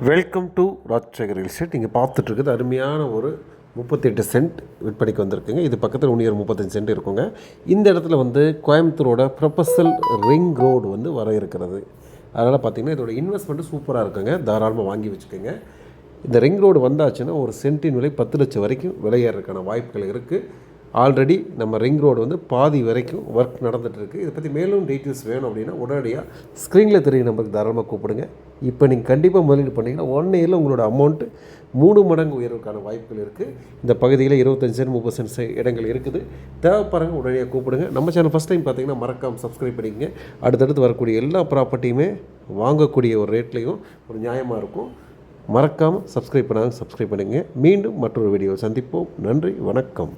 Welcome to Rajasekar real estate. இங்கே பார்த்துட்ருக்குது அருமையான ஒரு 38 சென்ட் விற்பனைக்கு வந்திருக்குங்க. இது பக்கத்தில் இன்னொரு 35 சென்ட் இருக்குங்க. இந்த இடத்துல கோயம்புத்தூரோட ப்ரொபசல் ரிங் ரோடு வர இருக்கிறது. அதனால் பார்த்திங்கன்னா இதோட இன்வெஸ்ட்மெண்ட்டு சூப்பராக இருக்குங்க. தாராளமாக வாங்கி வச்சுக்கோங்க. இந்த ரிங் ரோடு வந்தாச்சுன்னா ஒரு சென்ட்டின் விலை 10 லட்சம் வரைக்கும் விலையேறதுக்கான வாய்ப்புகள் இருக்குது. ஆல்ரெடி நம்ம ரிங் ரோடு பாதி வரைக்கும் ஒர்க் நடந்துகிட்ருக்கு. இதை பற்றி மேலும் டீட்டெயில்ஸ் வேணும் அப்படின்னா உடனடியாக ஸ்க்ரீனில் தெரிய நம்பருக்கு தாராளமாக கூப்பிடுங்க. இப்போ நீங்கள் கண்டிப்பாக முதலீடு பண்ணிங்கன்னா 1 இயரில் உங்களோட அமௌண்ட்டு 3 மடங்கு உயர்வுக்கான வாய்ப்புகள் இருக்குது. இந்த பகுதியில் 25 சென்ட் 30 சென்ட் இடங்கள் இருக்குது. தேவைப்படுறவங்க உடனடியாக கூப்பிடுங்க. நம்ம சேனல் ஃபஸ்ட் டைம் பார்த்தீங்கன்னா மறக்காமல் சப்ஸ்கிரைப் பண்ணிக்கங்க. அடுத்தடுத்து வரக்கூடிய எல்லா ப்ராப்பர்ட்டியுமே வாங்கக்கூடிய ஒரு ரேட்லேயும் ஒரு நியாயமாக இருக்கும். மறக்காமல் சப்ஸ்கிரைப் பண்ணுங்க. மீண்டும் மற்றொரு வீடியோ சந்திப்போம். நன்றி, வணக்கம்.